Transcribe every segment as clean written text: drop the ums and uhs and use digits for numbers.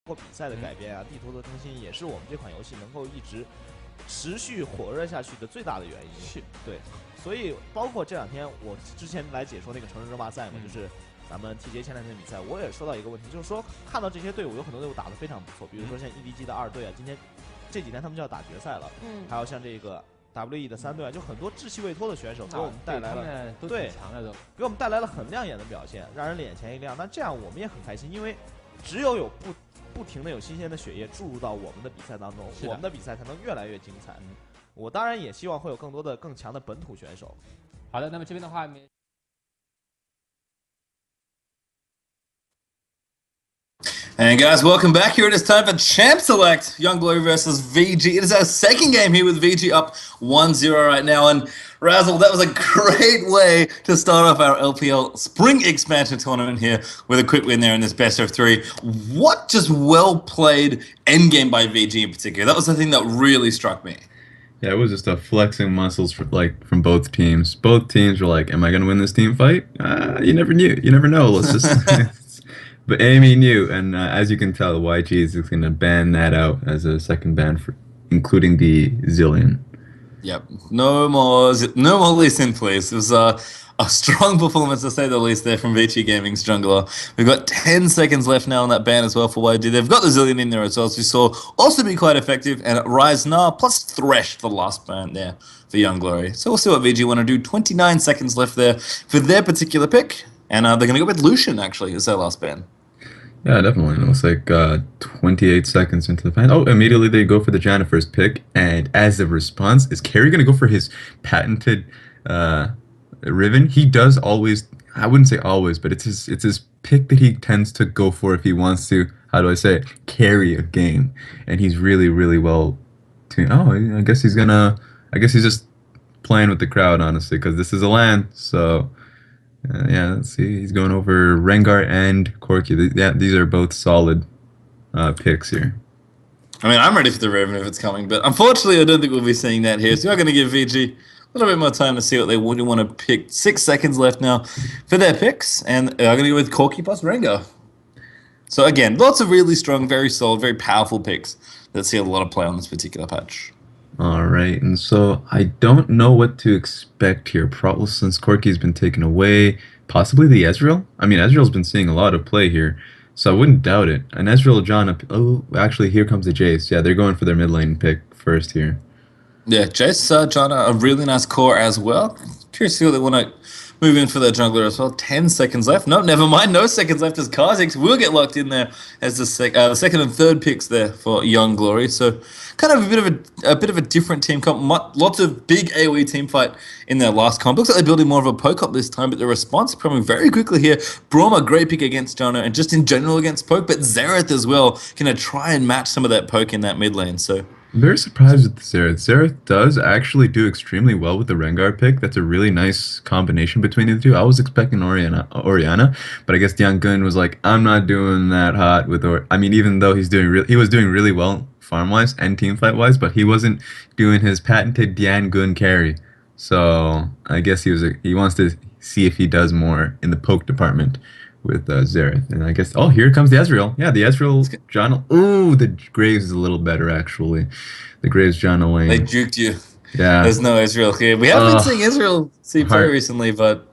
过比赛的改编啊，地图的更新也是我们这款游戏能够一直持续火热下去的最大的原因。是，对，所以包括这两天我之前来解说那个城市争霸赛嘛，就是咱们 TJ 前两天的比赛，我也说到一个问题，就是说看到这些队伍有很多队伍打得非常不错，比如说像 EDG 的2队啊，今天这几天他们就要打决赛了，还有像这个 WE 的3队啊，就很多志气未脱的选手给我们带来了，对，给我们带来了很亮眼的表现，让人脸前一亮。那这样我们也很开心，因为只有不停的有新鲜的血液注入到我们的比赛当中，我们的比赛才能越来越精彩。我当然也希望会有更多的更强的本土选手。好的，那么这边的话。And guys, welcome back. Here it is time for Champ Select, Young Glory versus VG. It is our second game here with VG up 1-0 right now. And Razzle, that was a great way to start off our LPL Spring Expansion tournament here with a quick win there in this best of 3. What just well played endgame by VG in particular. That was the thing that really struck me. Yeah, it was just a flexing muscles from both teams. Both teams were like, am I going to win this team fight? You never knew. You never know. Let's just... But Amy knew, and as you can tell, YG is going to ban that out as a second ban, including the Zillion. Yep, no more Lee Sin, please. It was a strong performance, to say the least, there from Vici Gaming's jungler. We've got 10 seconds left now on that ban as well for YG. They've got the Zillion in there as well, as we saw also be quite effective, and Rise Na plus Thresh, the last ban there for Young Glory. So we'll see what VG want to do. 29 seconds left there for their particular pick, and they're going to go with Lucian, actually, as their last ban. Yeah, definitely. It looks like 28 seconds into the ban. Oh, immediately they go for the Janna first pick, and as a response, is Carey going to go for his patented Riven? He does always, I wouldn't say always, but it's his pick that he tends to go for if he wants to, how do I say it, carry a game. And he's really, really well tuned. Oh, I guess he's just playing with the crowd, honestly, because this is a LAN, so... yeah, let's see. He's going over Rengar and Corki. Yeah, these are both solid picks here. I mean, I'm ready for the Riven if it's coming, but unfortunately, I don't think we'll be seeing that here. So we're going to give VG a little bit more time to see what they would want to pick. 6 seconds left now for their picks, and they're going to go with Corki plus Rengar. So again, lots of really strong, very solid, very powerful picks that see a lot of play on this particular patch. All right, and so I don't know what to expect here. Probably since Corki's been taken away, possibly the Ezreal. I mean, Ezreal's been seeing a lot of play here, so I wouldn't doubt it. An Ezreal John up. Oh, actually, here comes the Jace. Yeah, they're going for their mid lane pick first here. Yeah, Jace, John, a really nice core as well. Curious to see what they want to move in for their jungler as well. 10 seconds left. No, never mind. No seconds left as Kha'Zix will get locked in there as the second and third picks there for Young Glory. So kind of a bit of a different team comp. Lots of big AoE team fight in their last comp. Looks like they're building more of a poke up this time, but the response coming very quickly here. Braum, a great pick against Janna and just in general against poke, but Xerath as well gonna try and match some of that poke in that mid lane. So I'm very surprised with Xerath. Xerath does actually do extremely well with the Rengar pick. That's a really nice combination between the two. I was expecting Orianna, but I guess Dian Gun was like, I'm not doing that hot with I mean, even though he was doing really well farm-wise and team fight-wise, but he wasn't doing his patented Dian Gun carry. So I guess he wants to see if he does more in the poke department with Xerath. And I guess, oh, here comes the Ezreal. Yeah, the Ezreal John. Ooh, the Graves is a little better, actually. The Graves John lane. They juked you. Yeah. There's no Ezreal here. We have been seeing Ezreal see play recently, but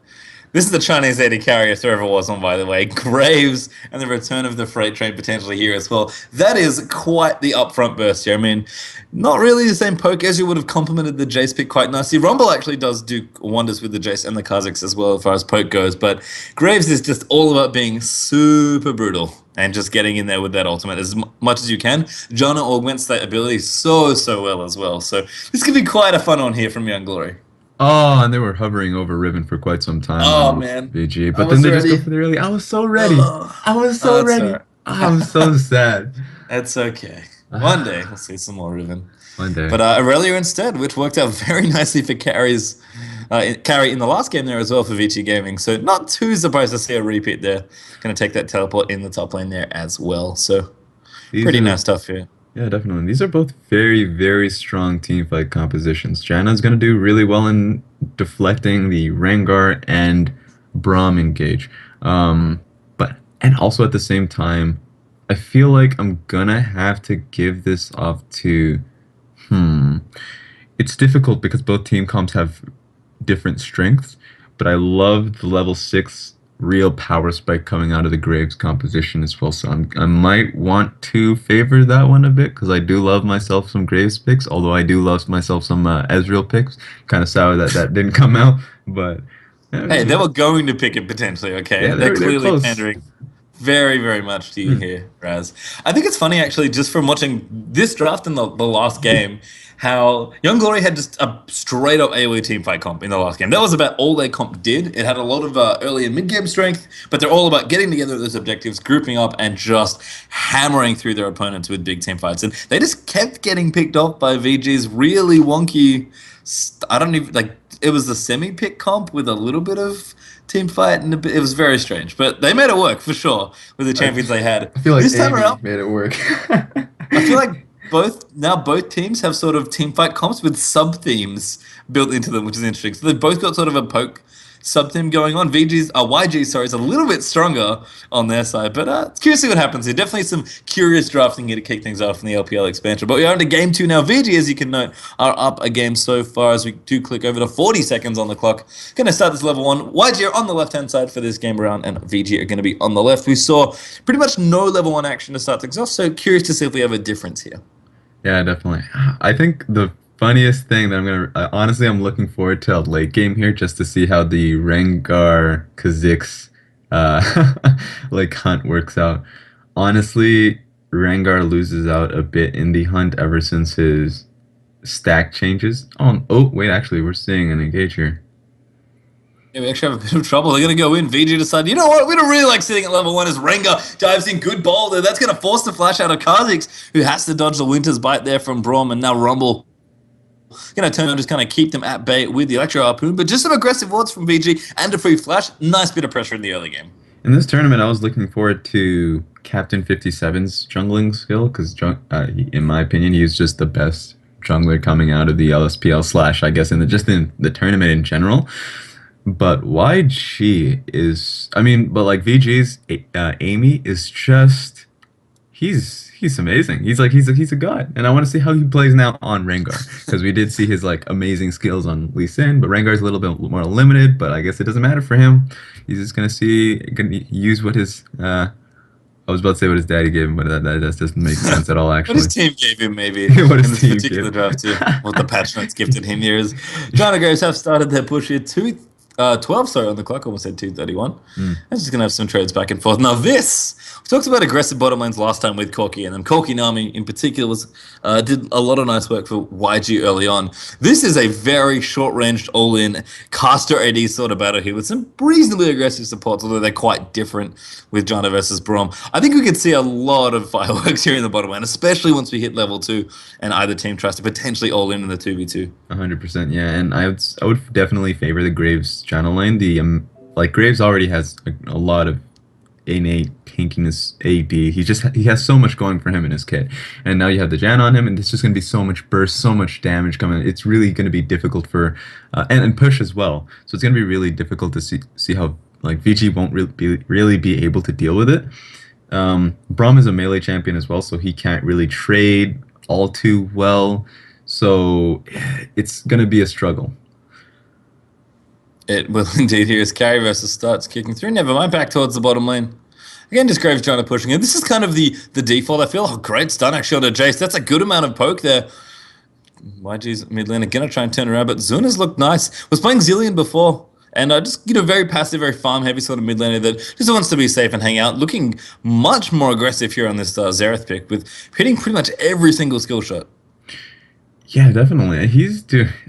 this is the Chinese AD carry if there ever was one, by the way. Graves and the return of the freight train potentially here as well. That is quite the upfront burst here. I mean, not really the same poke as you would have complemented the Jace pick quite nicely. Rumble actually does do wonders with the Jace and the Kha'Zix as well as far as poke goes, but Graves is just all about being super brutal and just getting in there with that ultimate as much as you can. Janna augments that ability so well as well. So this could be quite a fun one here from Young Glory. Oh, and they were hovering over Riven for quite some time. Oh, man. VG. But then they just go for the early. I was so ready. I was so ready. Right. I'm so sad. It's okay. One day we'll see some more Riven. One day. But Aurelia instead, which worked out very nicely for Carry in the last game there as well for Vici Gaming. So not too surprised to see a repeat there. Going to take that teleport in the top lane there as well. So pretty nice stuff here. Yeah, definitely. These are both very, very strong teamfight compositions. Janna's going to do really well in deflecting the Rengar and Braum engage. And also at the same time, I feel like I'm gonna have to give this off to. It's difficult because both team comps have different strengths, but I love the level 6 real power spike coming out of the Graves composition as well. So I might want to favor that one a bit because I do love myself some Graves picks, although I do love myself some Ezreal picks. Kind of sour that that didn't come out, but Hey, they were going to pick it potentially, okay? yeah, They're clearly close. pandering very, very much to you here, Raz. I think it's funny, actually, just from watching this draft in the last game, how Young Glory had just a straight-up AoE teamfight comp in the last game. That was about all their comp did. It had a lot of early and mid-game strength, but they're all about getting together with those objectives, grouping up, and just hammering through their opponents with big team fights. And they just kept getting picked off by VG's really wonky... I don't even... like. It was the semi-pick comp with a little bit of team fight, and it was very strange. But they made it work for sure with the champions they had. I feel like this time Amy around, made it work. I feel like both teams have sort of team fight comps with sub themes built into them, which is interesting. So they've both got sort of a poke sub theme going on. YG, sorry, is a little bit stronger on their side, but it's curious to see what happens here. Definitely some curious drafting here to kick things off in the LPL expansion. But we are into game 2 now. VG, as you can note, are up a game so far as we do click over to 40 seconds on the clock. Going to start this level 1. YG are on the left-hand side for this game round, and VG are going to be on the left. We saw pretty much no level 1 action to start things off, so curious to see if we have a difference here. Yeah, definitely. I think the funniest thing that honestly, I'm looking forward to late game here just to see how the Rengar Kha'Zix like hunt works out. Honestly, Rengar loses out a bit in the hunt ever since his stack changes. Oh wait, actually, we're seeing an engage here. Yeah, we actually have a bit of trouble. They're going to go in. VG decide, you know what? We don't really like sitting at level 1 as Rengar dives in. Good ball there. That's going to force the flash out of Kha'Zix, who has to dodge the Winter's Bite there from Braum, and now Rumble going to turn and just kind of keep them at bay with the Electro Harpoon, but just some aggressive wards from VG and a free flash. Nice bit of pressure in the early game. In this tournament, I was looking forward to Captain 57's jungling skill because, in my opinion, he's just the best jungler coming out of the LSPL / I guess, in the tournament in general. But YG is, but like VG's Amy is just, he's amazing. He's a god, and I want to see how he plays now on Rengar because we did see his like amazing skills on Lee Sin, but Rengar's a little bit more limited. But I guess it doesn't matter for him. He's just gonna use what his I was about to say what his daddy gave him, but that doesn't make sense at all. Actually, what his team gave him, maybe what in this particular draft too. What the patch notes gifted him here is China Graves have started their push here. 12, sorry, on the clock. Almost said 2:31. I'm just going to have some trades back and forth. Now this, we talked about aggressive bottom lanes last time with Corki, and then Corki Nami in particular did a lot of nice work for YG early on. This is a very short-ranged, all-in caster AD sort of battle here with some reasonably aggressive supports, although they're quite different with Janna versus Braum. I think we could see a lot of fireworks here in the bottom lane, especially once we hit level 2 and either team tries to potentially all-in the 2v2. 100%, yeah, and I would definitely favor the Graves channel lane. The like Graves already has a lot of innate tankiness AD. He has so much going for him in his kit, and now you have the Jan on him, and it's just going to be so much burst, so much damage coming. It's really going to be difficult for and push as well. So it's going to be really difficult to see how like VG won't really be able to deal with it. Braum is a melee champion as well, so he can't really trade all too well. So it's going to be a struggle. It will indeed. Here is Carry versus starts kicking through. Never mind, back towards the bottom lane. Again, just Graves trying to pushing it. This is kind of the default, I feel. Oh, great stun actually on Jace. That's a good amount of poke there. YG's mid lane are going to try and turn around, but Zuna's looked nice. Was playing Zillion before, and just, very passive, very farm-heavy sort of mid laner that just wants to be safe and hang out. Looking much more aggressive here on this Xerath pick with hitting pretty much every single skill shot. Yeah, definitely.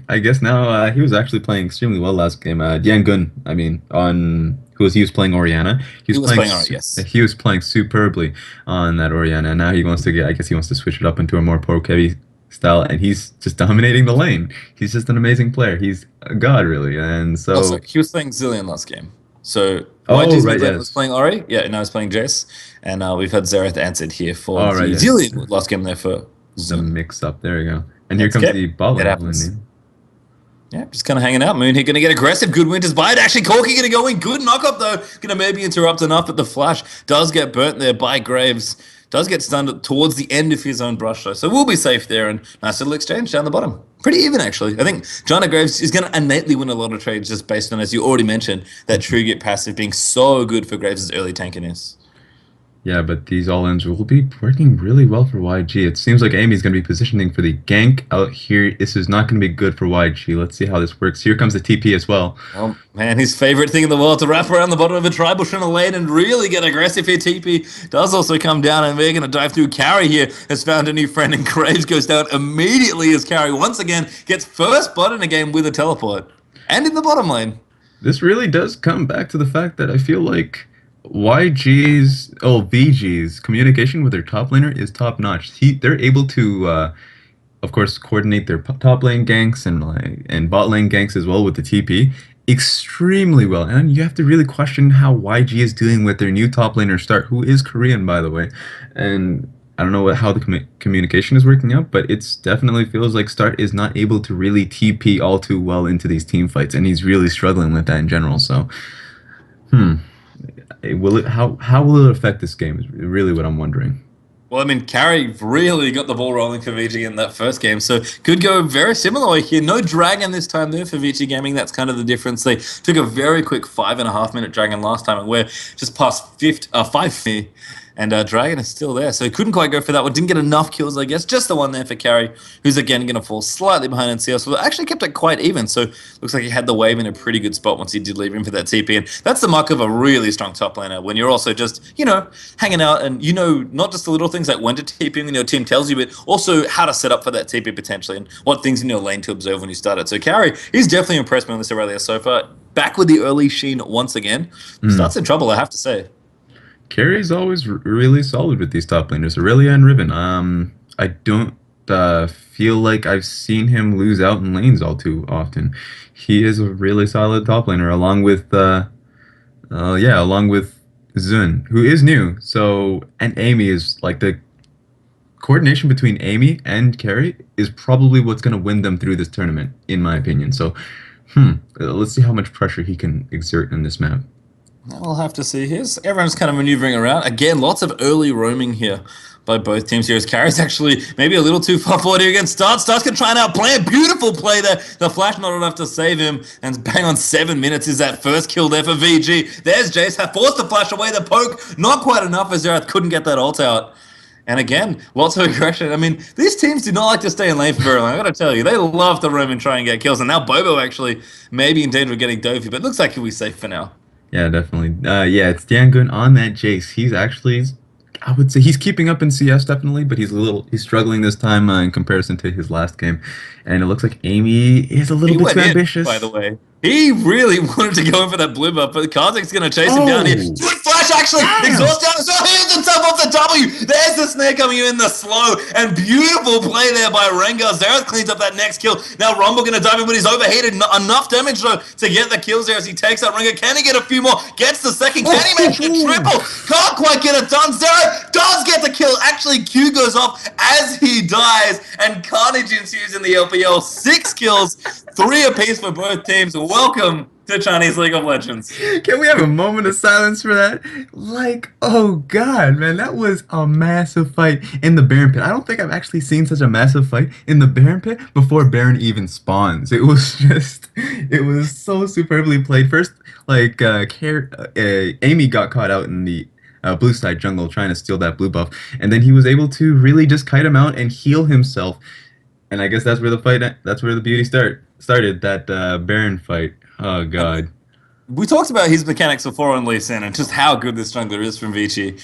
I guess now he was actually playing extremely well last game. Diangun, he was playing Orianna. He was playing yes. He was playing superbly on that Orianna. And now he wants to switch it up into a more poke heavy style, and he's just dominating the lane. He's just an amazing player. He's a god, really. And so also, he was playing Zillion last game. So YG's mid lane was playing Ori. Yeah, now he's playing Jace, and we've had Xerath answered here for Zillion last game there for the mix up. There we go. And here comes the ball lane. Yeah, just kind of hanging out. Moon here going to get aggressive. Good Winter's Bite. Actually, Corki going to go in. Good knock-up, though. Going to maybe interrupt enough, but the flash does get burnt there by Graves. does get stunned towards the end of his own brush though, so we'll be safe there, and nice little exchange down the bottom. Pretty even, actually. I think Giant Graves is going to innately win a lot of trades just based on, as you already mentioned, that True Git passive being so good for Graves' early tankiness. Yeah, but these all-ins will be working really well for YG. It seems like Amy's going to be positioning for the gank out here. This is not going to be good for YG. Let's see how this works. Here comes the TP as well. Oh, man, his favorite thing in the world, to wrap around the bottom of a tri-bush in a lane and really get aggressive here. TP does also come down, and we're going to dive through. Carry here has found a new friend, and Graves goes down immediately as Carry once again gets first blood in a game with a teleport. And in the bottom lane. This really does come back to the fact that I feel like VG's communication with their top laner is top notch. They're able to, of course, coordinate their top lane ganks and bot lane ganks as well with the TP extremely well. And you have to really question how YG is doing with their new top laner Start, who is Korean, by the way. And I don't know how the communication is working out, but it definitely feels like Start is not able to really TP all too well into these team fights, and he's really struggling with that in general. So, how will it affect this game is really what I'm wondering. Well, I mean, Carry really got the ball rolling for VG in that first game, so could go very similar here. No dragon this time there for Vici Gaming. That's kind of the difference. They took a very quick 5.5-minute dragon last time, and we're just past 5 and Dragon is still there, so he couldn't quite go for that one. Didn't get enough kills, I guess. Just the one there for Carry, who's again going to fall slightly behind NCS. Well, actually kept it quite even, so looks like he had the wave in a pretty good spot once he did leave him for that TP. And that's the mark of a really strong top laner, when you're also just, hanging out and not just the little things like when to TP when your team tells you, but also how to set up for that TP potentially and what things in your lane to observe when you start it. So Carry, he's definitely impressed me on this Aurelia so far. Back with the early sheen once again. Starts in trouble, I have to say. Carry's always really solid with these top laners, Aurelia and Riven. I don't feel like I've seen him lose out in lanes all too often. He is a really solid top laner, along with Zun, who is new. So, and Amy is like the coordination between Amy and Carry is probably what's going to win them through this tournament, in my opinion. So, let's see how much pressure he can exert in this map. We'll have to see here. So everyone's kind of maneuvering around. Again, lots of early roaming here by both teams here. As Carry's actually maybe a little too far forward here against Start. Start's going to try and outplay a beautiful play there. The flash not enough to save him. And bang on 7 minutes is that first kill there for VG. There's Jace. Forced the flash away. The poke, not quite enough as Zerath couldn't get that ult out. And again, lots of aggression. I mean, these teams do not like to stay in lane for very long. I gotta tell you, they love to roam and try and get kills. And now Bobo actually may be in danger of getting Dofi, but it looks like he'll be safe for now. Yeah, definitely. Yeah, it's Dangun on that Jace. He's actually, I would say he's keeping up in CS definitely, but he's struggling this time in comparison to his last game. And it looks like Amy is a little bit too ambitious. By the way, he really wanted to go in for that blue buff, but Kazak's going to chase him down here. Good flash, actually. Exhaust down as well. Here's the top off the W. There's the snare coming in the slow. And beautiful play there by Rengar. Zerath cleans up that next kill. Now Rumble going to dive in, but he's overheated. Enough damage, though, to get the kills there as he takes out Rengar. Can he get a few more? Gets the second. Can he make the triple? Can't quite get it done. Zerath does get the kill. Actually, Q goes off as he dies. And carnage ensues in the LPL. 6 kills, 3 apiece for both teams. Welcome to Chinese League of Legends. Can we have a moment of silence for that? Like, oh god, man, that was a massive fight in the Baron Pit. I don't think I've actually seen such a massive fight in the Baron Pit before Baron even spawns. It was so superbly played. First, like, Amy got caught out in the blue side jungle trying to steal that blue buff, and then he was able to really just kite him out and heal himself. And I guess that's where the beauty started, that Baron fight. Oh, God. We talked about his mechanics before on Lee Sin and just how good this jungler is from Vici.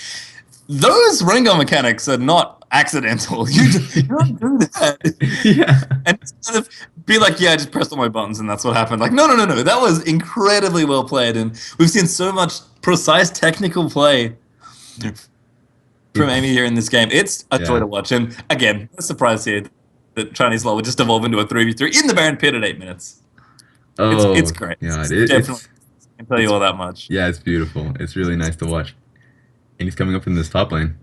Those Rengar mechanics are not accidental. You don't do that. Yeah. And kind of be like, yeah, I just pressed all my buttons and that's what happened. Like, no. That was incredibly well played. And we've seen so much precise technical play from Amy here in this game. It's a joy to watch. And again, no surprise here that Chinese Law would just evolve into a 3v3 in the Baron Pit at 8 minutes. It's great. God, definitely. I can tell you all that much. Yeah, it's beautiful. It's really nice to watch. And he's coming up in this top lane.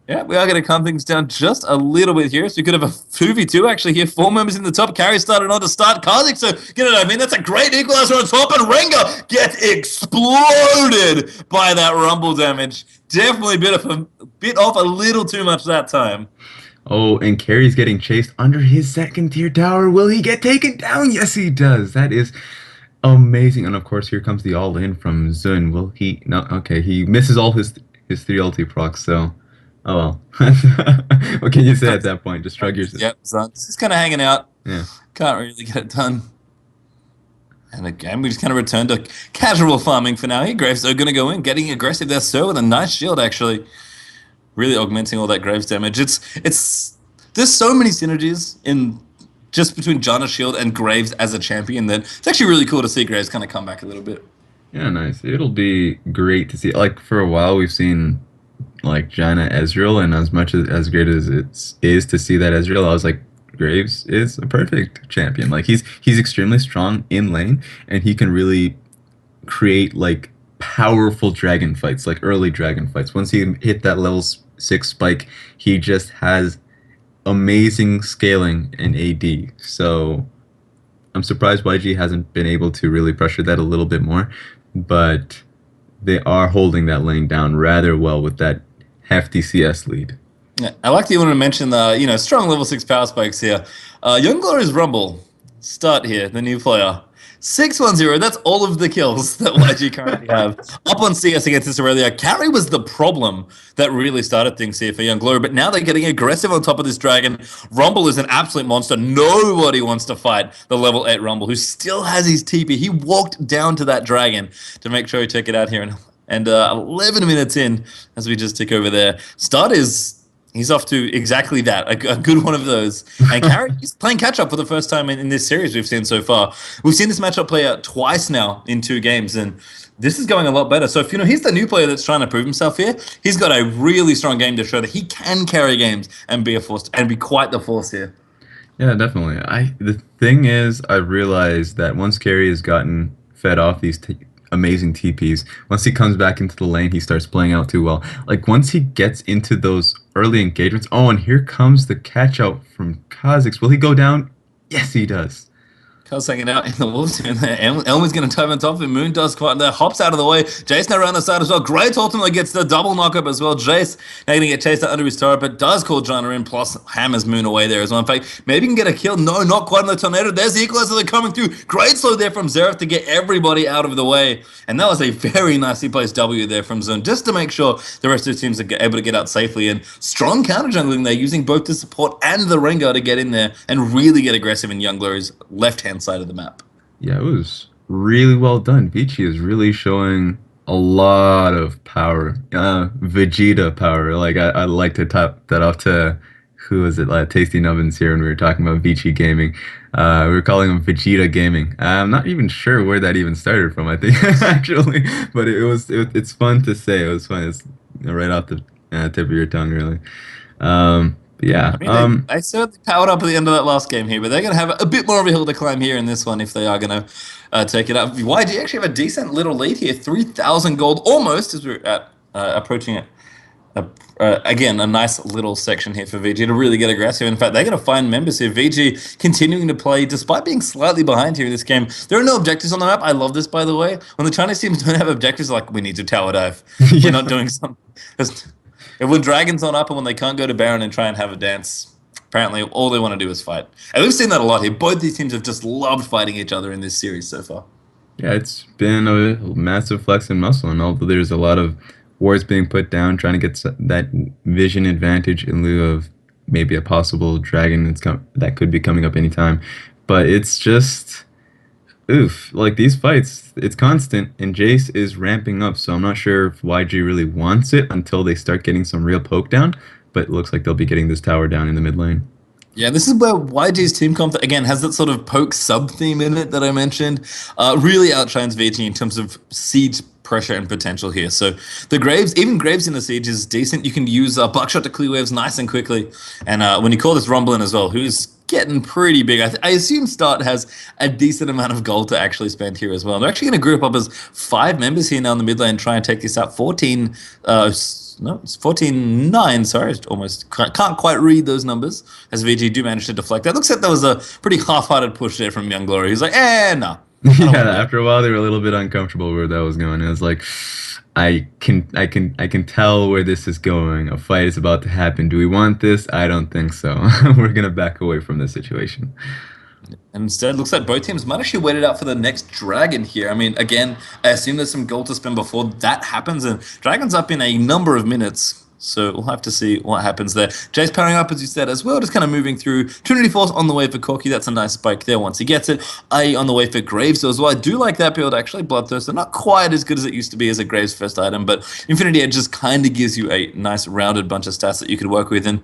Yeah, we are going to calm things down just a little bit here. So we could have a 2v2 actually here. 4 members in the top. Carry started on to start. Kazik, so get it. I mean, that's a great equalizer on top. And Renga gets exploded by that rumble damage. Definitely bit off a little too much that time. Oh, and Carrie's getting chased under his second tier tower. Will he get taken down? Yes, he does. That is amazing. And of course, here comes the all-in from Zun. Will he? No, okay. He misses all his 3 ulti procs, so... Oh well. What can you say at that point? Just shrug your... Yep, Zun. Just kind of hanging out. Yeah. Can't really get it done. And again, we just kind of return to casual farming for now here. Graves are going to go in, getting aggressive there, Sir, with a nice shield, actually. Really augmenting all that Graves damage. There's so many synergies in just between Janna's shield and Graves as a champion that it's actually really cool to see Graves kind of come back a little bit. Yeah, nice. It'll be great to see. Like, for a while, we've seen, like, Janna Ezreal, and as much as great as it is to see that Ezreal, I was like, Graves is a perfect champion. Like, he's extremely strong in lane, and he can really create, like, powerful dragon fights, like early dragon fights. Once he hit that level 6 spike, he just has amazing scaling in AD. So I'm surprised YG hasn't been able to really pressure that a little bit more, but they are holding that lane down rather well with that hefty CS lead. Yeah, I like that you want to mention the strong level 6 power spikes here. Young Glory's Rumble start here, the new player. 610, that's all of the kills that YG currently have. Up on CS against this Aurelia. Carry was the problem that really started things here for Young Glory, but now they're getting aggressive on top of this dragon. Rumble is an absolute monster. Nobody wants to fight the level 8 Rumble, who still has his TP. He walked down to that dragon to make sure he took it out here. And 11 minutes in, as we just tick over there. Start he's off to exactly that, a good one of those. And Carry is playing catch-up for the first time in this series we've seen so far. We've seen this matchup play out twice now in 2 games, and this is going a lot better. So if he's the new player that's trying to prove himself here, he's got a really strong game to show that he can carry games and be a force and be quite the force here. Yeah, definitely. The thing is, I realized that once Carry has gotten fed off these amazing TPs, once he comes back into the lane, he starts playing out too well. Like, once he gets into those early engagements, oh, and here comes the catch out from Kha'Zix. Will he go down? Yes, he does. Kaz hanging out in the wolves here. Elmer's going to dive on top of him. Moon does quite there, hops out of the way. Jace now around the side as well. Great ultimately gets the double knockup as well. Jace now going to get chased out under his turret, but does call Janna in, plus hammers Moon away there as well. In fact, maybe he can get a kill. No, not quite on the tornado. There's the equalizer they're coming through. Great slow there from Xerath to get everybody out of the way. And that was a very nicely placed W there from Zun, just to make sure the rest of the teams are able to get out safely. And strong counter jungling there, using both the support and the Rengar to get in there and really get aggressive in Young Glory's left-hand side of the map. Yeah, it was really well done. Vici is really showing a lot of power. Vegeta power. Like, I like to top that off to, who was it? Tasty Nubbins here when we were talking about Vici gaming. We were calling him Vegeta gaming. I'm not even sure where that even started from, I think, actually. But it's fun to say. It was fun. It's right off the tip of your tongue, really. Yeah. I mean, they certainly powered up at the end of that last game here, but they're going to have a bit more of a hill to climb here in this one if they are going to take it up. YG actually have a decent little lead here, 3,000 gold almost, as we're approaching it. Again, a nice little section here for VG to really get aggressive. In fact, they're going to find members here. VG continuing to play despite being slightly behind here in this game. There are no objectives on the map. I love this, by the way. When the Chinese teams don't have objectives, like, we need to tower dive. We're not doing something. When Dragon's on up and when they can't go to Baron and try and have a dance, apparently all they want to do is fight. And we've seen that a lot here. Both these teams have just loved fighting each other in this series so far. Yeah, it's been a massive flex in muscle, and although there's a lot of wars being put down, trying to get that vision advantage in lieu of maybe a possible dragon that could be coming up anytime. But it's just... oof, like, these fights, it's constant, and Jace is ramping up, so I'm not sure if YG really wants it until they start getting some real poke down, but it looks like they'll be getting this tower down in the mid lane. Yeah, this is where YG's team comp, again, has that sort of poke sub-theme in it that I mentioned. Really outshines VG in terms of siege pressure and potential here. So the Graves, even Graves in the siege is decent. You can use Buckshot to clear waves nice and quickly. And when you call this Rumble in as well, who's getting pretty big. I assume Start has a decent amount of gold to actually spend here as well. They're actually going to group up as 5 members here now in the mid lane and try and take this out. 14 no, it's 14-9. Sorry, almost can't quite read those numbers. As VG do manage to deflect that. Looks like that was a pretty half-hearted push there from Young Glory. He's like, nah. Yeah, after a while they were a little bit uncomfortable where that was going. It was like, I can tell where this is going. A fight is about to happen. Do we want this? I don't think so. We're gonna back away from this situation. And instead, looks like both teams might actually wait it out for the next Dragon here. I mean, again, I assume there's some gold to spend before that happens, and Dragon's up in a number of minutes, so we'll have to see what happens there. Jay's powering up, as you said, as well, just kind of moving through. Trinity Force on the way for Corki. That's a nice spike there once he gets it. I on the way for Graves as well. I do like that build, actually. Bloodthirster, not quite as good as it used to be as a Graves first item, but Infinity Edge just kind of gives you a nice rounded bunch of stats that you could work with. And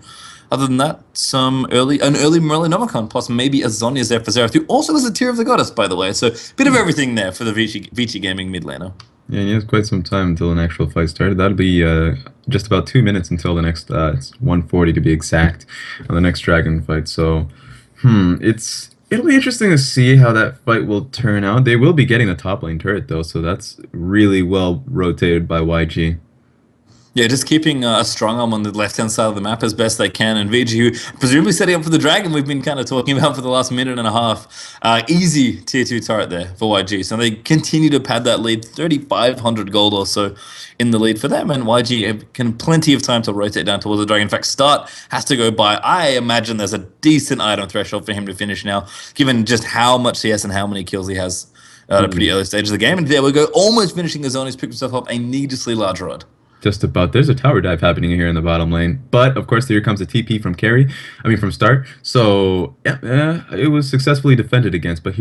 other than that, an early Morelli-Nomicon, plus maybe a Zhonya's there for Xerath, who also is a Tear of the Goddess, by the way. So bit of everything there for the Vici Gaming mid laner. Yeah, and he has quite some time until an actual fight started. That'll be just about 2 minutes until the next, it's 1:40 to be exact, on the next Dragon fight. So, it'll be interesting to see how that fight will turn out. They will be getting the top lane turret, though, so that's really well rotated by YG. Yeah, just keeping a strong arm on the left-hand side of the map as best they can. And VG, who presumably setting up for the Dragon, we've been kind of talking about for the last minute and a half. Easy tier 2 turret there for YG. So they continue to pad that lead, 3,500 gold or so in the lead for them. And YG can plenty of time to rotate down towards the Dragon. In fact, Start has to go by. I imagine there's a decent item threshold for him to finish now, given just how much CS and how many kills he has at a pretty early stage of the game. And there we go, almost finishing the zone. He's picked himself up a needlessly large rod. Just about. There's a tower dive happening here in the bottom lane, but of course here comes a TP from from Start. So yeah, it was successfully defended against, but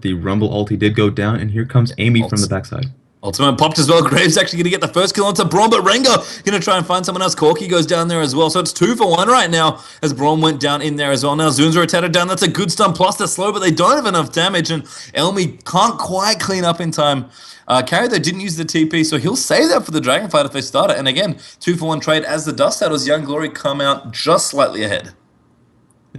the Rumble ulti did go down, and here comes Amy from the backside. Ultimate popped as well. Graves actually going to get the first kill onto Braum, but Rengar going to try and find someone else. Corki goes down there as well. So it's 2 for 1 right now as Braum went down in there as well. Now Zun's rotated down. That's a good stun. Plus they're slow, but they don't have enough damage. And Elmi can't quite clean up in time. Carry, though, didn't use the TP, so he'll save that for the Dragon fight if they start it. And again, 2 for 1 trade as the Dust Saddles. Young Glory come out just slightly ahead.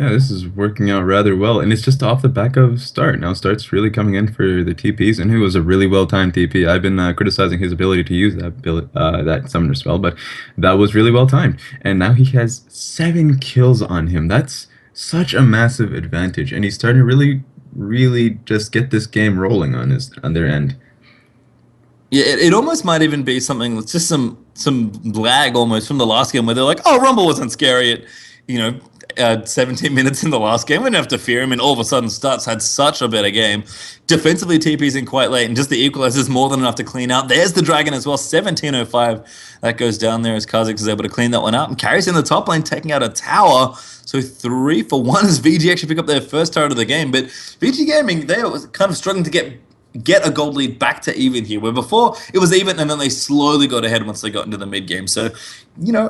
Yeah, this is working out rather well, and it's just off the back of Start. Now Start's really coming in for the TPs, and it was a really well-timed TP. I've been criticizing his ability to use that summoner spell, but that was really well-timed. And now he has 7 kills on him. That's such a massive advantage, and he's starting to really, really just get this game rolling on their end. Yeah, it almost might even be something, just some lag almost from the last game where they're like, oh, Rumble wasn't scary at 17 minutes in the last game. We didn't have to fear him, and all of a sudden Starts had such a better game. Defensively, TP's in quite late, and just the equalizer's more than enough to clean out. There's the Dragon as well, 17:05. That goes down there as Kha'Zix is able to clean that one out, and carries in the top lane, taking out a tower. So 3 for 1 as VG actually pick up their first turret of the game. But VG Gaming, they were kind of struggling to get a gold lead back to even here, where before it was even and then they slowly got ahead once they got into the mid game. So,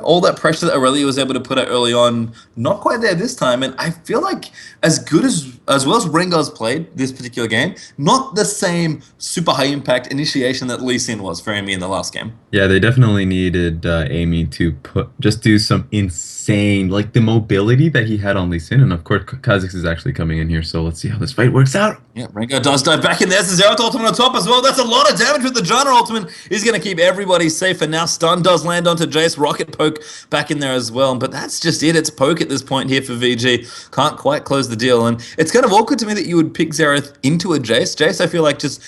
all that pressure that Aurelia was able to put out early on, not quite there this time. And I feel like as well as Rengar's played this particular game, not the same super high impact initiation that Lee Sin was for Amy in the last game. Yeah, they definitely needed Amy to do some insane, like the mobility that he had on Lee Sin. And of course, Kha'Zix is actually coming in here, so let's see how this fight works out. Yeah, Rengar does dive back in. There's the Xerath ultimate on top as well. That's a lot of damage with the Janna ultimate. He's going to keep everybody safe, and now stun does land onto Jace. Rocket poke back in there as well, but that's just it. It's poke at this point here for VG. Can't quite close the deal, and it's kind of awkward to me that you would pick Xerath into a Jace. Jace, I feel like just,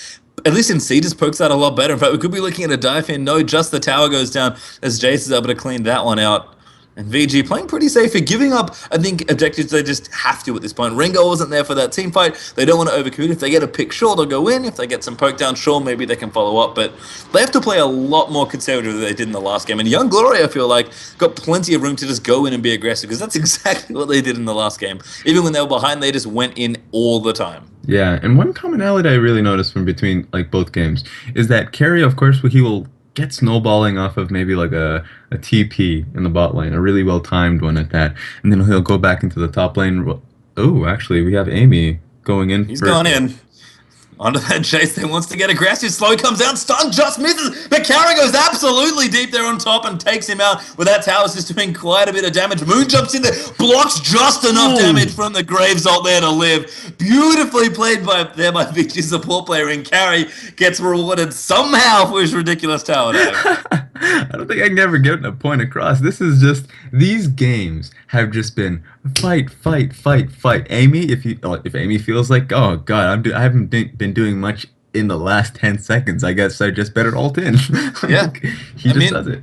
at least in Siege, just pokes out a lot better. In fact, we could be looking at a dive here. No, just the tower goes down as Jace is able to clean that one out. And VG playing pretty safe here, giving up, I think, objectives they just have to at this point. Rengar wasn't there for that team fight. They don't want to overcommit. If they get a pick, sure, they'll go in. If they get some poke down, sure, maybe they can follow up. But they have to play a lot more conservative than they did in the last game. And Young Glory, I feel like, got plenty of room to just go in and be aggressive, because that's exactly what they did in the last game. Even when they were behind, they just went in all the time. Yeah, and one commonality I really noticed from between both games is that Carry, of course, he will get snowballing off of maybe like a TP in the bot lane, a really well-timed one at that, and then he'll go back into the top lane. Oh, actually, we have Amy going in. He's going in. Onto that Jace that wants to get aggressive. Slow comes out, stun just misses, but Kara goes absolutely deep there on top and takes him out, with that tower's just doing quite a bit of damage. Moon jumps in there, blocks just enough damage from the Graves ult there to live. Beautifully played by Vici, support player, and Carry gets rewarded somehow for his ridiculous tower dive. I don't think I can ever get a point across. This is just these games have just been fight, fight, fight, fight. Amy, if Amy feels like, oh God, I haven't been doing much in the last 10 seconds. I guess I just better alt in. Yeah. He I just mean, does it.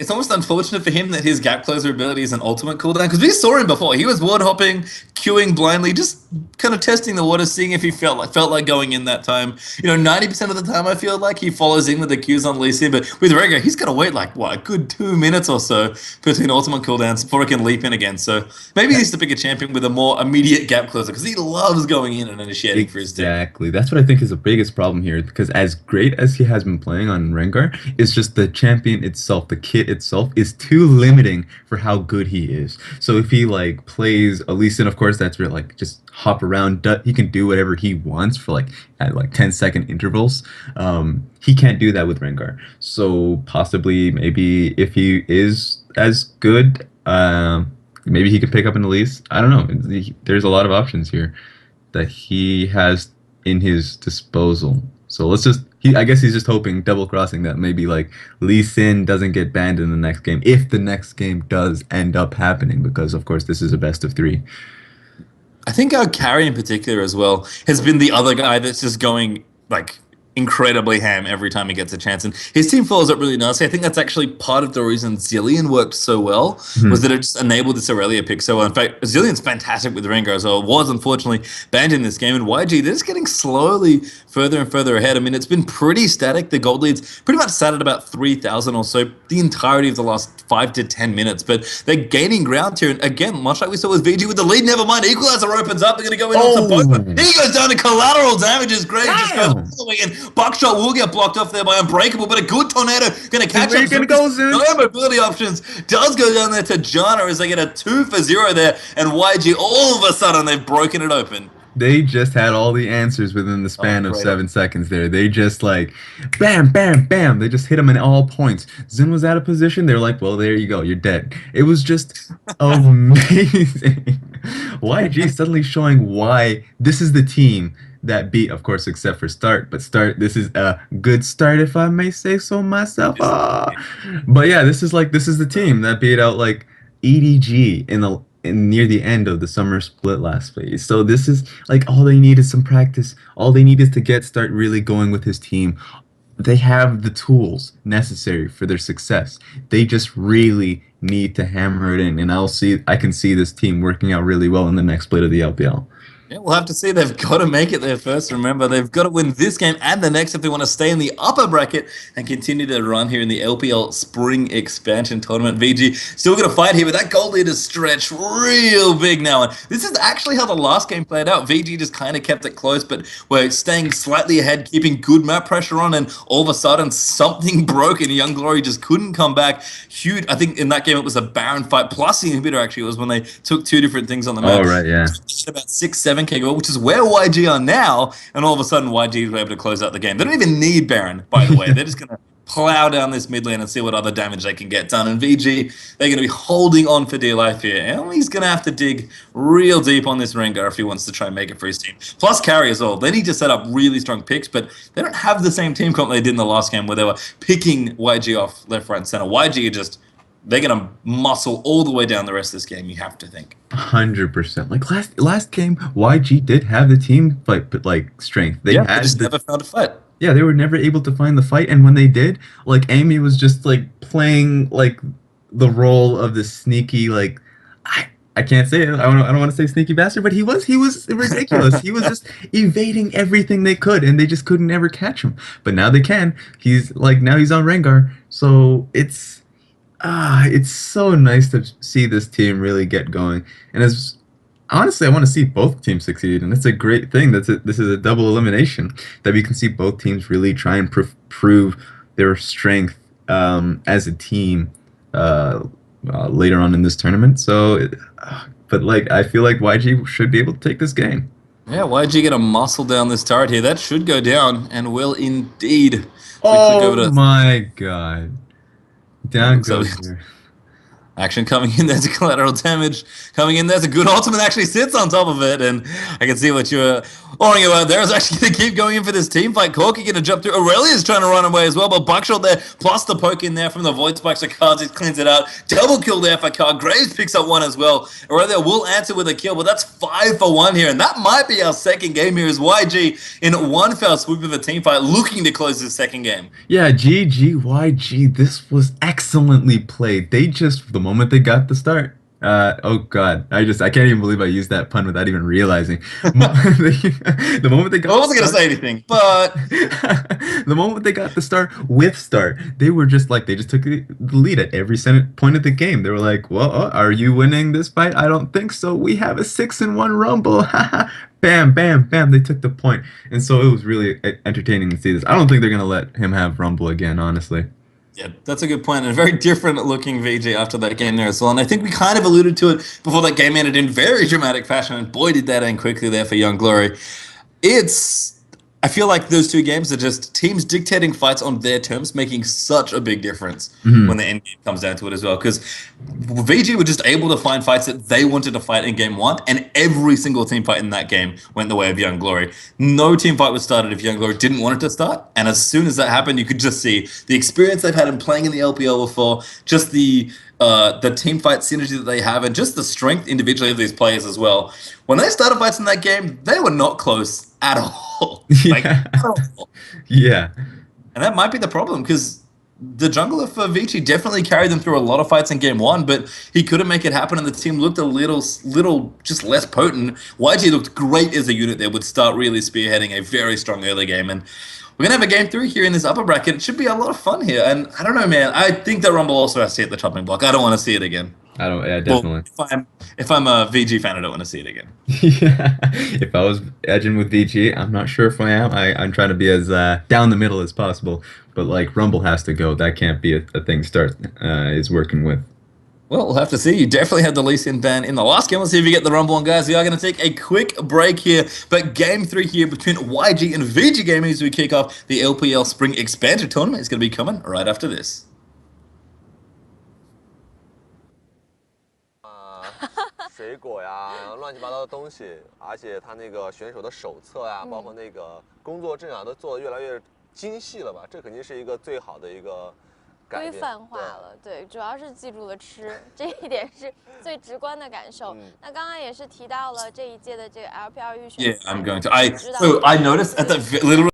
it's almost unfortunate for him that his gap closer ability is an ultimate cooldown, because we saw him before. He was ward hopping, queuing blindly, just kind of testing the water, seeing if he felt like going in that time. 90% of the time I feel like he follows in with the Qs on Lee Sin, but with Rengar, he's got to wait like a good 2 minutes or so between ultimate cooldowns before he can leap in again. So maybe he needs to pick a champion with a more immediate gap closer, because he loves going in and initiating for his team. Exactly. That's what I think is the biggest problem here, because as great as he has been playing on Rengar, it's just the champion itself, the kit itself, is too limiting for how good he is. So if he like plays Lee Sin, of course, that's where like just hop around. He can do whatever he wants for at 10-second intervals. He can't do that with Rengar. So possibly, maybe if he is as good, maybe he could pick up an Elise. I don't know. There's a lot of options here that he has in his disposal. So I guess he's just hoping, double crossing, that maybe like Lee Sin doesn't get banned in the next game, if the next game does end up happening, because of course this is a best of 3. I think our carry in particular as well has been the other guy that's just going like incredibly ham every time he gets a chance, and his team follows up really nicely. I think that's actually part of the reason Zilean worked so well, was that it just enabled this Aurelia pick so well. In fact, Zilean's fantastic with Rengar as well. Was unfortunately banned in this game, and YG, they're just getting slowly further and further ahead. I mean, it's been pretty static. The gold lead's pretty much sat at about 3,000 or so the entirety of the last 5 to 10 minutes, but they're gaining ground here. And again, much like we saw with VG with the lead, never mind, Equalizer opens up. They're going to go in onto both. He goes down to collateral damage as Greg just goes all the way in. Buckshot will get blocked off there by Unbreakable, but a good tornado going to catch up. No mobility options. Does go down there to Jana as they get a 2 for 0 there, and YG all of a sudden they've broken it open. They just had all the answers within the span of 7 seconds there. They just like, bam, bam, bam. They just hit him in all points. Zin was out of position. They're like, well, there you go. You're dead. It was just amazing. YG suddenly showing why this is the team that beat, of course, except for Start. But Start, this is a good start, if I may say so myself. But yeah, this is the team that beat out like EDG in near the end of the summer split last phase. So this is like, all they need is some practice. All they need is to get Start really going with his team. They have the tools necessary for their success. They just really need to hammer it in, and I can see this team working out really well in the next split of the LPL. Yeah, we'll have to see. They've got to make it there first. Remember, they've got to win this game and the next if they want to stay in the upper bracket and continue to run here in the LPL Spring Expansion Tournament. VG still going to fight here, but that goal lead is stretched real big now. And this is actually how the last game played out. VG just kind of kept it close, but we're staying slightly ahead, keeping good map pressure on, and all of a sudden something broke and Young Glory just couldn't come back. Huge. I think in that game it was a Baron fight plus the inhibitor, actually. It was when they took 2 different things on the map. Oh, right, yeah. About 6-7 KO, which is where YG are now, and all of a sudden YG were able to close out the game. They don't even need Baron, by the way. They're just going to plow down this mid lane and see what other damage they can get done. And VG, they're going to be holding on for dear life here. And he's going to have to dig real deep on this Rengar if he wants to try and make it for his team. Plus carry as well. They need to set up really strong picks, but they don't have the same team comp they did in the last game where they were picking YG off left, right, and center. YG are just... they're going to muscle all the way down the rest of this game, you have to think. 100%. Like last game, YG did have the team fight, but like strength. They just never found a fight. Yeah, they were never able to find the fight, and when they did, like Amy was just like playing like the role of the sneaky, like I can't say it. I don't want to say sneaky bastard, but he was ridiculous. He was just evading everything they could, and they just couldn't ever catch him. But now they can. Now he's on Rengar, so it's so nice to see this team really get going. And honestly, I want to see both teams succeed, and it's a great thing. This is a double elimination that we can see both teams really try and prove their strength as a team later on in this tournament. So, but like I feel like YG should be able to take this game. Yeah, YG get a muscle down this turret here. That should go down, and will indeed. Oh my god. Down goes here. Action coming in, there's a collateral damage coming in, there's a good ultimate actually sits on top of it, and I can see what you're worrying about there. Is actually going to keep going in for this team fight. Corky going to jump through. Aurelia's trying to run away as well, but Buckshot there, plus the poke in there from the Void Spike, so Cards cleans it out. Double kill there for Card. Graves picks up one as well. Aurelia will answer with a kill, but that's 5 for 1 here, and that might be our second game here as YG in one fell swoop of a team fight, looking to close this second game. Yeah, YG, this was excellently played. They just, the moment they got the start, oh god, I can't even believe I used that pun without even realizing. The moment they got, I wasn't gonna say anything, but the moment they got the start with start, they were just like, they just took the lead at every point of the game. They were like, well, are you winning this fight? I don't think so. We have a 6-1 rumble. Bam, bam, bam. They took the point, and so it was really entertaining to see this. I don't think they're gonna let him have rumble again, honestly. Yeah, that's a good point. And a very different looking VG after that game there as well. And I think we kind of alluded to it before that game ended in very dramatic fashion. And boy, did that end quickly there for Young Glory. I feel like those two games are just teams dictating fights on their terms, making such a big difference when the end game comes down to it as well. Because VG were just able to find fights that they wanted to fight in game 1, and every single team fight in that game went the way of Young Glory. No team fight was started if Young Glory didn't want it to start, and as soon as that happened, you could just see the experience they've had in playing in the LPL before, just the team fight synergy that they have, and just the strength individually of these players as well. When they started fights in that game, they were not close at all. Like, at all. Yeah. And that might be the problem, because the jungler for Vici definitely carried them through a lot of fights in game 1, but he couldn't make it happen, and the team looked a little just less potent. YG looked great as a unit there, would start really spearheading a very strong early game, and we're going to have a game 3 here in this upper bracket. It should be a lot of fun here, and I don't know, man. I think that Rumble also has to hit the chopping block. I don't want to see it again. Yeah, definitely. Well, if I'm a VG fan, I don't want to see it again. Yeah, if I was edging with VG, I'm not sure if I am. I'm trying to be as down the middle as possible, but like Rumble has to go. That can't be a thing Start is working with. Well, we'll have to see. You definitely had the Lee Sin ban in the last game. Let's see if you get the Rumble on, guys. We are going to take a quick break here, but game 3 here between YG and VG Gaming as we kick off the LPL Spring Expansion Tournament is going to be coming right after this. 水果呀，乱七八糟的东西，而且他那个选手的手册呀，包括那个工作证啊，都做得越来越精细了吧？这肯定是一个最好的一个规范化了，对，主要是记住了吃，这一点是最直观的感受。那刚刚也是提到了这一届的这个 LPL 预选。Yeah, I'm going to. So I noticed at the literally.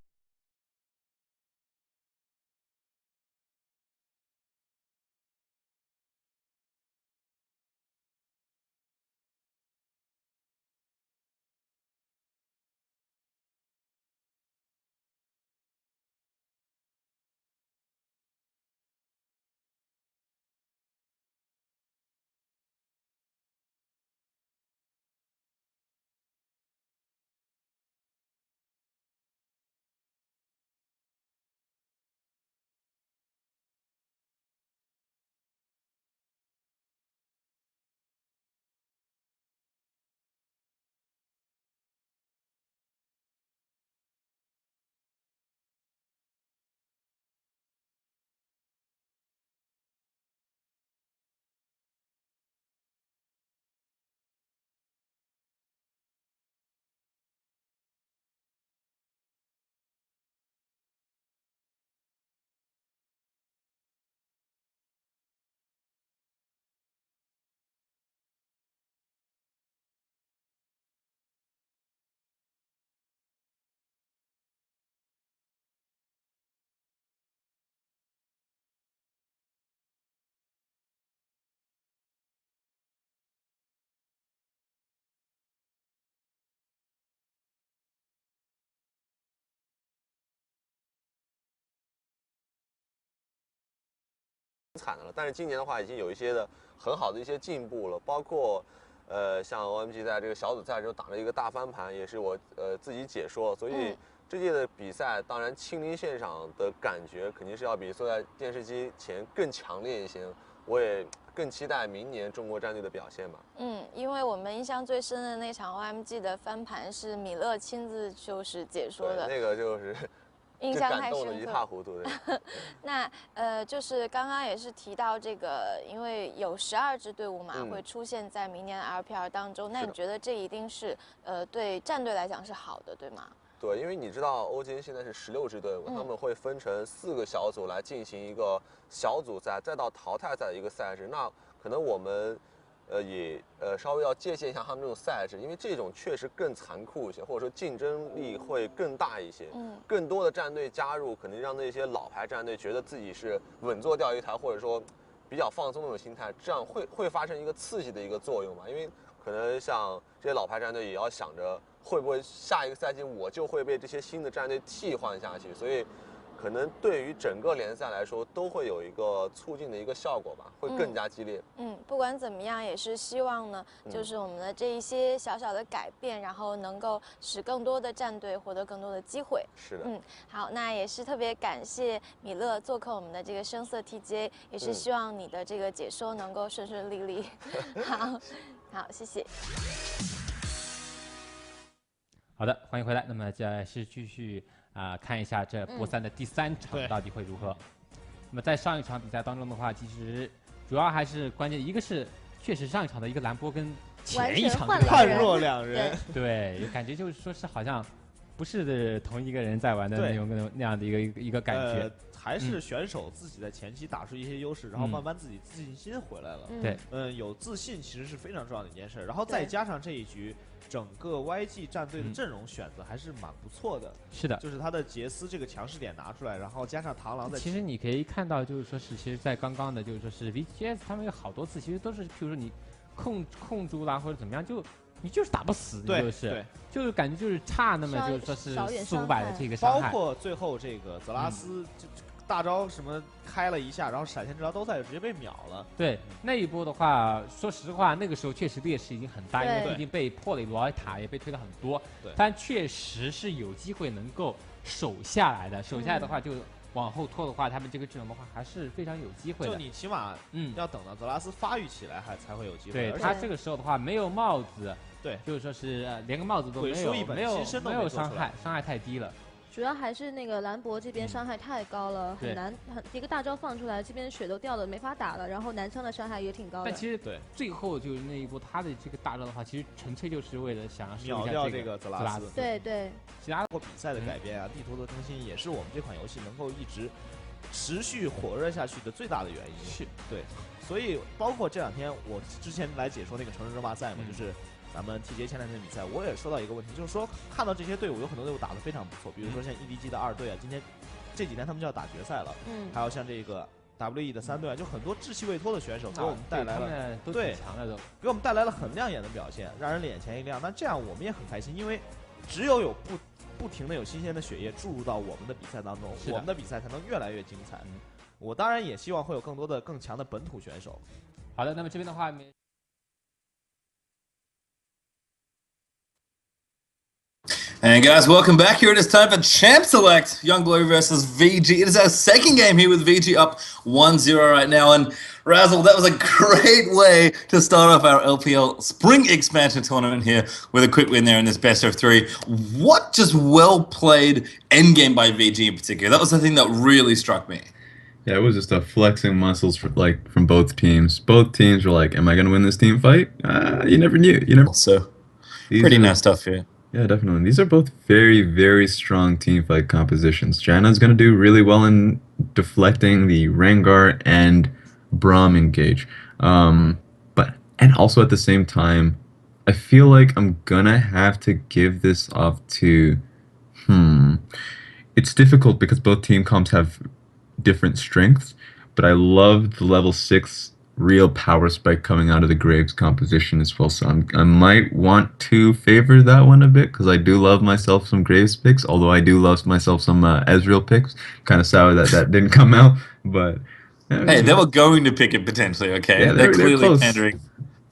惨的了，但是今年的话已经有一些的很好的一些进步了，包括像 OMG 在这个小组赛中打了一个大翻盘，也是我自己解说，所以这届的比赛当然亲临现场的感觉肯定是要比坐在电视机前更强烈一些，我也更期待明年中国战队的表现吧。因为我们印象最深的那场 OMG 的翻盘是米勒亲自就是解说的，那个就是印象感动的一太深刻。塌糊涂。对那就是刚刚也是提到这个，因为有12支队伍嘛，会出现在明年的 LPL 当中。那你觉得这一定是对战队来讲是好的，对吗？对，因为你知道欧金现在是16支队伍，他们会分成4个小组来进行一个小组赛，再到淘汰赛的一个赛制。那可能我们也稍微要借鉴一下他们这种赛制，因为这种确实更残酷一些，或者说竞争力会更大一些。更多的战队加入，可能让那些老牌战队觉得自己是稳坐钓鱼台，或者说比较放松的那种心态，这样会发生一个刺激的一个作用嘛？因为可能像这些老牌战队也要想着会不会下一个赛季我就会被这些新的战队替换下去，所以可能对于整个联赛来说都会有一个促进的一个效果吧，会更加激烈。不管怎么样，也是希望呢，就是我们的这一些小小的改变，然后能够使更多的战队获得更多的机会。是的。好，那也是特别感谢米勒做客我们的这个声色 TGA， 也是希望你的这个解说能够顺顺利利。好，谢谢。好的，欢迎回来。那么接下来是继续看一下这波3的第3场到底会如何。那么在上一场比赛当中的话，其实主要还是关键，一个是确实上一场的一个蓝波跟前一场判若两人，对，感觉就是说是好像不是同一个人在玩的那样的一个感觉。还是选手自己在前期打出一些优势，然后慢慢自己自信心回来了。对，有自信其实是非常重要的一件事。然后再加上这一局，整个 YG 战队的阵容选择还是蛮不错的。是的，就是他的杰斯这个强势点拿出来，然后加上螳螂在。其实你可以看到，就是说是，其实，在刚刚的，就是说是 VGS 他们有好多次，其实都是，譬如说你控住啦或者怎么样，你就是打不死，就是感觉就是差那么就是说是400-500的这个伤害。包括最后这个泽拉斯大招什么开了一下，然后闪现这招都在就直接被秒了。对，那一波的话，说实话，那个时候确实劣势已经很大，因为毕竟被破了罗尔塔，也被推了很多。但确实是有机会能够守下来的。守下来的话，就往后拖的话，他们这个阵容的话还是非常有机会的。就你起码要等到泽拉斯发育起来才会有机会。对他这个时候的话，没有帽子，对，就是说是连个帽子都没有，没有伤害太低了。主要还是那个兰博这边伤害太高了，很难，一个大招放出来，这边血都掉了，没法打了，然后男枪的伤害也挺高的。但其实最后就是那一波他的这个大招的话，其实纯粹就是为了想要秒掉这个泽拉斯。对对，其他比赛的改变啊，地图的更新也是我们这款游戏能够一直持续火热下去的最大的原因。是对，所以包括这2天我之前来解说那个城市争霸赛嘛，就是咱们 TGA 前2天的比赛，我也说到一个问题，就是说看到这些队伍有很多队伍打得非常不错，比如说像 EDG 的2队啊，今天这几天他们就要打决赛了，还有像这个 WE 的3队啊，就很多志气未脱的选手给我们带来了给我们带来了很亮眼的表现，让人眼前一亮。那这样我们也很开心，因为只有不停的有新鲜的血液注入到我们的比赛当中，我们的比赛才能越来越精彩。我当然也希望会有更多的更强的本土选手。好的，那么这边的话。And guys, welcome back. Here it is time for Champ Select. Young Glory versus VG. It is our second game here with VG up 1-0 right now. And Razzle, that was a great way to start off our LPL Spring Expansion tournament here with a quick win there in this best of 3. What just well played endgame by VG in particular. That was the thing that really struck me. Yeah, it was just a flexing muscles from both teams. Both teams were like, am I going to win this team fight? You never knew. So, pretty nice stuff here. Yeah, definitely. These are both very, very strong team fight compositions. Janna's going to do really well in deflecting the Rengar and Braum engage. And also at the same time, I feel like I'm going to have to give this off to... It's difficult because both team comps have different strengths, but I love the level 6 real power spike coming out of the Graves composition as well, so I might want to favor that one a bit, because I do love myself some Graves picks, although I do love myself some Ezreal picks. Kind of sour that didn't come out, but... Hey, they were going to pick it potentially, okay? Yeah, they're clearly pandering.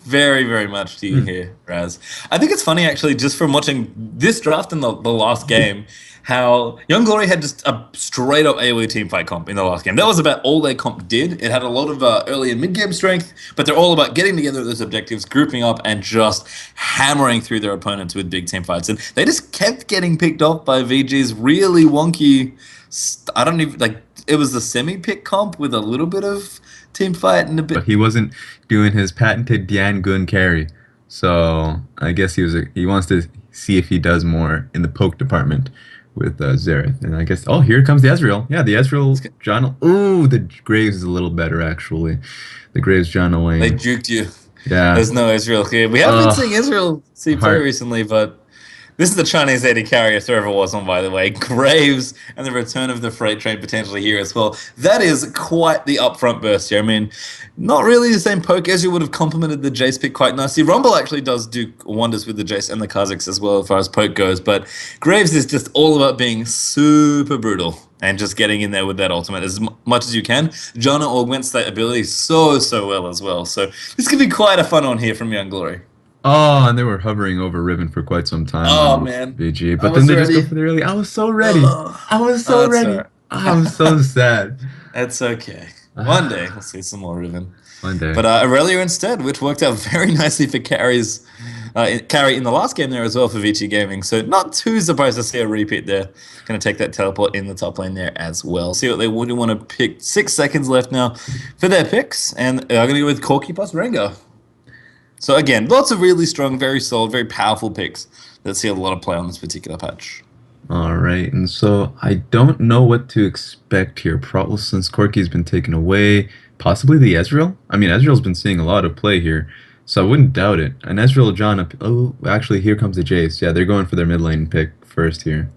very, very much to you here, Raz. I think it's funny, actually, just from watching this draft in the last game, how Young Glory had just a straight-up AoE teamfight comp in the last game. That was about all their comp did. It had a lot of early and mid-game strength, but they're all about getting together at those objectives, grouping up, and just hammering through their opponents with big teamfights. And they just kept getting picked off by VG's really wonky... I don't even... like. It was the semi-pick comp with a little bit of team fight and a bit. But he wasn't doing his patented Dian Gun carry, so I guess he wants to see if he does more in the poke department with Xerath. And I guess here comes the Ezreal. Yeah, the Ezreal John. Ooh, the Graves is a little better actually. The Graves John Wayne. They juked you. Yeah. There's no Ezreal here. We haven't been seeing Ezreal see play recently, but. This is the Chinese AD carry if there ever was one, by the way. Graves and the return of the freight train potentially here as well. That is quite the upfront burst here. I mean, not really the same poke as you would have complemented the Jace pick quite nicely. Rumble actually does do wonders with the Jace and the Kha'Zix as well as far as poke goes, but Graves is just all about being super brutal and just getting in there with that ultimate as much as you can. Janna augments that ability so well as well. So this could be quite a fun one here from Young Glory. Oh, and they were hovering over Riven for quite some time. Oh, man. VG. But then they just go for the early. I was so ready. I was so ready. I'm so sad. That's okay. One day we'll see some more Riven. One day. But Aurelia instead, which worked out very nicely for carry in the last game there as well for Vici Gaming. So not too surprised to see a repeat there. Going to take that teleport in the top lane there as well. See what they would want to pick. 6 seconds left now for their picks. And they're going to go with Corki plus Rengar. So again, lots of really strong, very solid, very powerful picks that see a lot of play on this particular patch. All right, and so I don't know what to expect here. Probably since Corki's been taken away, possibly the Ezreal. I mean, Ezreal's been seeing a lot of play here, so I wouldn't doubt it. An Ezreal John up. Oh, actually, here comes the Jace. Yeah, they're going for their mid lane pick first here.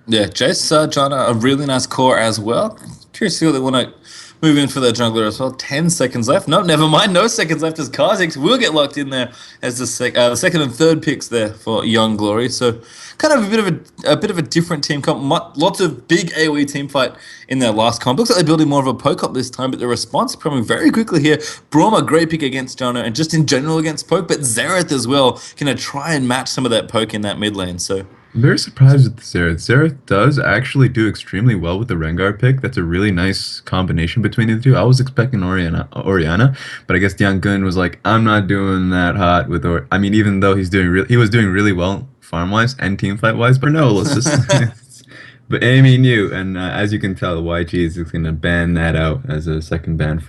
Yeah, Jace, John, a really nice core as well. Curious to see what they want to move in for their jungler as well. 10 seconds left. No, never mind. No seconds left as Kha'Zix will get locked in there as the second and third picks there for Young Glory. So kind of a bit of a different team comp. Lots of big AoE team fight in their last comp. Looks like they're building more of a poke up this time, but the response coming very quickly here. Braum, great pick against Janna and just in general against poke, but Xerath as well going to try and match some of that poke in that mid lane. So I'm very surprised with Xerath. Xerath does actually do extremely well with the Rengar pick. That's a really nice combination between the two. I was expecting Orianna, but I guess Dian Gun was like, I'm not doing that hot with I mean, even though he was doing really well farm-wise and team-fight-wise, but no, let's just... But Amy knew, and as you can tell, YG is going to ban that out as a second ban,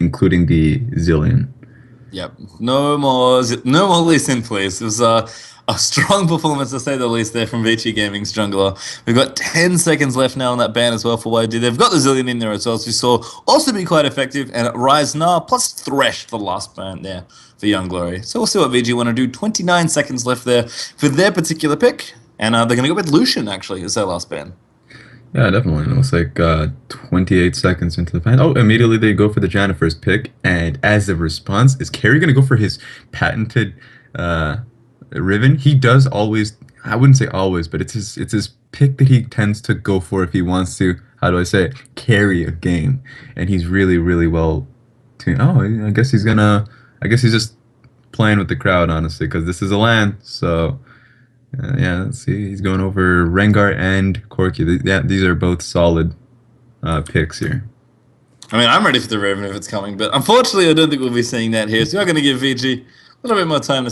including the Zillion. Yep, no more Lee Sin, please. It was a strong performance, to say the least, there from Vici Gaming's jungler. We've got 10 seconds left now on that ban as well for YG. They've got the Zillion in there as well, as we saw also be quite effective. And Rise Gnar plus Thresh, the last ban there for Young Glory. So we'll see what VG want to do. 29 seconds left there for their particular pick. And they're going to go with Lucian, actually, as their last ban. Yeah, definitely. It looks like 28 seconds into the ban. Oh, immediately they go for the Janna first pick. And as a response, is Carey going to go for his patented... Riven? He does always, I wouldn't say always, but it's his pick that he tends to go for if he wants to, how do I say it, carry a game. And he's really, really well tuned. Oh, I guess he's just playing with the crowd, honestly, because this is a LAN. So, yeah, let's see. He's going over Rengar and Corki. Yeah, these are both solid picks here. I mean, I'm ready for the Riven if it's coming, but unfortunately, I don't think we'll be seeing that here. So we're going to give VG a little bit more time to